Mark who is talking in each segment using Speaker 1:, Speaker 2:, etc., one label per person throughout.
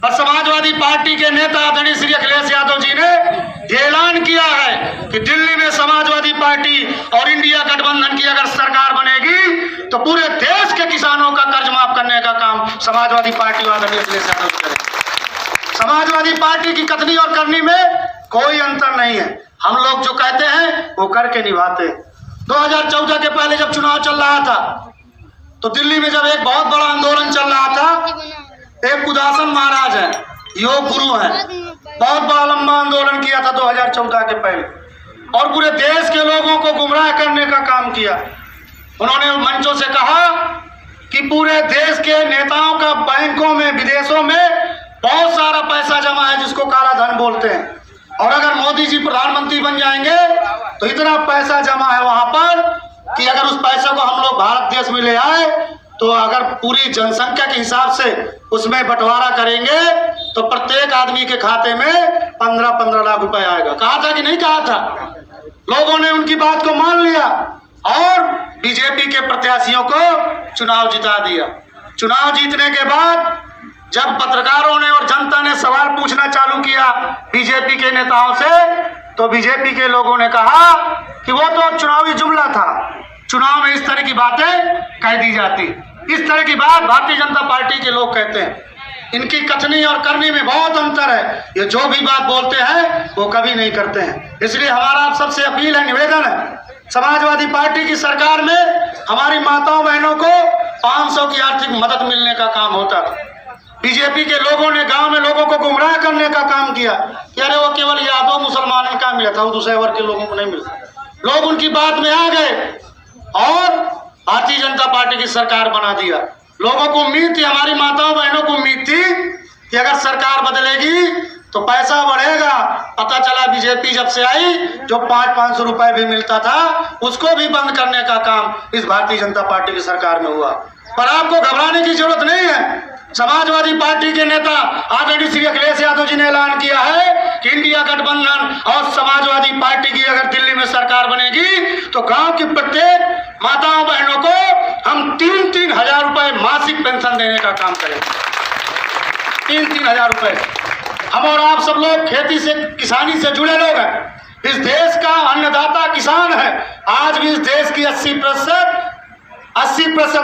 Speaker 1: और समाजवादी पार्टी के नेता आदरणीय श्री अखिलेश यादव जी ने ये ऐलान किया है कि दिल्ली में समाजवादी पार्टी और इंडिया गठबंधन की अगर सरकार बनेगी तो पूरे देश के किसानों का कर्ज माफ करने का काम समाजवादी पार्टी और आदरणीय अखिलेश यादव जी करेंगे। समाजवादी पार्टी की कथनी और करनी में कोई अंतर नहीं है। हम लोग जो कहते हैं वो करके निभाते हैं। 2014 के पहले जब चुनाव चल रहा था तो दिल्ली में जब एक बहुत बड़ा आंदोलन चल रहा था, एक उदासन महाराज है, योग गुरु है, बहुत बड़ा लंबा आंदोलन किया था 2014 के पहले और पूरे देश के लोगों को गुमराह करने का काम किया। उन्होंने मंचों से कहा कि पूरे देश के नेताओं का बैंकों में, विदेशों में बहुत सारा पैसा जमा है जिसको काला धन बोलते हैं, और अगर मोदी जी प्रधानमंत्री बन जाएंगे तो इतना पैसा जमा है वहां पर कि अगर उस पैसे को हम लोग भारत देश में ले आए तो अगर पूरी जनसंख्या के हिसाब से उसमें बंटवारा करेंगे तो प्रत्येक आदमी के खाते में 15-15 लाख रुपए आएगा। कहा था कि नहीं कहा था? लोगों ने उनकी बात को मान लिया और बीजेपी के प्रत्याशियों को चुनाव जिता दिया। चुनाव जीतने के बाद जब पत्रकारों ने और जनता ने सवाल पूछना चालू किया बीजेपी के नेताओं से, तो बीजेपी के लोगों ने कहा कि वो तो चुनावी जुमला था, चुनाव में इस तरह की बातें कह दी जाती। इस तरह की बात भारतीय जनता पार्टी के लोग कहते हैं। इनकी कथनी और करनी में बहुत अंतर है। ये जो भी बात बोलते हैं वो कभी नहीं करते हैं। इसलिए हमारा आप सबसे अपील है, निवेदन है, समाजवादी पार्टी की सरकार में हमारी माताओं बहनों को 500 की आर्थिक मदद मिलने का काम होता था। बीजेपी के लोगों ने गांव में लोगों को गुमराह करने का काम किया कि अरे वो केवल यादव मुसलमानों का मिला था, वो दूसरे वर्ग के लोगों को नहीं मिला। लोग उनकी बात में आ गए और भारतीय जनता पार्टी की सरकार बना दिया। लोगों को उम्मीद थी, हमारी माताओं बहनों को उम्मीद थी कि अगर सरकार बदलेगी तो पैसा बढ़ेगा। पता चला बीजेपी जब से आई जो 500-500 रुपए भी मिलता था उसको भी बंद करने का काम इस भारतीय जनता पार्टी की सरकार में हुआ। पर आपको घबराने की जरूरत नहीं है। समाजवादी पार्टी के नेता आदरणीय श्री अखिलेश यादव जी ने ऐलान किया है कि इंडिया गठबंधन और समाजवादी पार्टी की अगर दिल्ली में सरकार बनेगी तो गांव की प्रत्येक माताओं बहनों को हम 3-3 हजार रुपए मासिक पेंशन देने का काम करेंगे। 3-3 हजार रुपए। हम और आप सब लोग खेती से, किसानी से जुड़े लोग हैं। इस देश का अन्नदाता किसान है। आज भी इस देश की 80%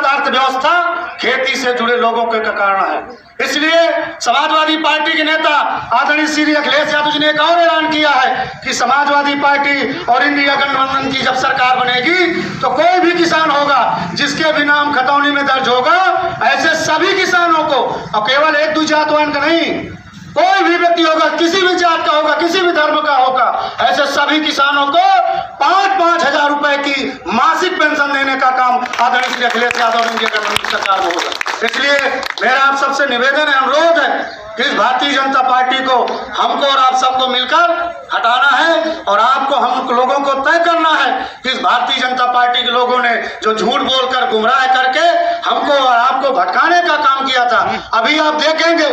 Speaker 1: अर्थव्यवस्था खेती से जुड़े लोगों के कारण है। इसलिए समाजवादी पार्टी के नेता आदरणीय श्री अखिलेश यादव जी ने एक और ऐलान किया है कि समाजवादी पार्टी और इंडिया गठबंधन की जब सरकार बनेगी तो कोई भी किसान होगा जिसके भी नाम खतौनी में दर्ज होगा, ऐसे सभी किसानों को, और केवल 1-2 जात वान का नहीं, कोई भी व्यक्ति होगा, किसी भी जात का होगा, किसी भी धर्म का होगा, ऐसे सभी किसानों को 5-5 हजार रुपए की मासिक पेंशन देने का काम आदरणीय श्री अखिलेश यादव इंडिया गठबंधन सरकार में होगा। इसलिए मेरा आप सबसे निवेदन है, अनुरोध है कि इस भारतीय जनता पार्टी को हमको और आप सबको मिलकर हटाना है और आपको, हम लोगों को तय करना है कि इस भारतीय जनता पार्टी के लोगों ने जो झूठ बोलकर गुमराह करके हमको और आपको भटकाने का काम किया था, अभी आप देखेंगे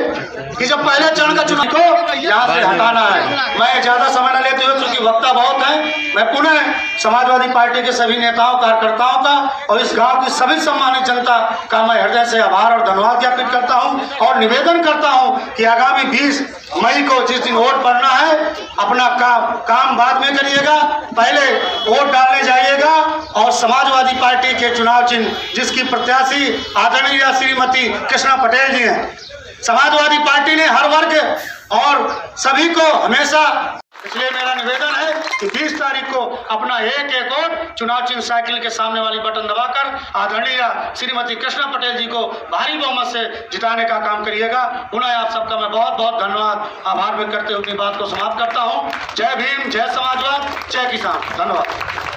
Speaker 1: कि जब पहले चरण का चुनाव को यहाँ से हटाना है। मैं ज्यादा समय न लेते हुए, क्योंकि वक्ता बहुत है, मैं पुनः समाजवादी पार्टी के सभी नेताओं, कार्यकर्ताओं का और इस गांव की सभी सम्मानित जनता का मैं हृदय से आभार और धन्यवाद ज्ञापित करता हूं और निवेदन करता हूं कि आगामी 20 मई को जिस दिन वोट पड़ना है, अपना काम बाद में करिएगा, पहले वोट डालने जाइएगा और समाजवादी पार्टी के चुनाव चिन्ह जिसकी प्रत्याशी आदरणीय श्रीमती कृष्णा पटेल जी हैं। समाजवादी पार्टी ने हर वर्ग और सभी को हमेशा, इसलिए मेरा निवेदन है कि 20 तारीख को अपना एक वोट चुनाव चिन्ह साइकिल के सामने वाली बटन दबाकर आदरणीय श्रीमती कृष्णा पटेल जी को भारी बहुमत से जिताने का काम करिएगा। पुनः आप सबका मैं बहुत बहुत धन्यवाद, आभार व्यक्त करते हुए अपनी बात को समाप्त करता हूँ। जय भीम, जय समाजवाद, जय किसान। धन्यवाद।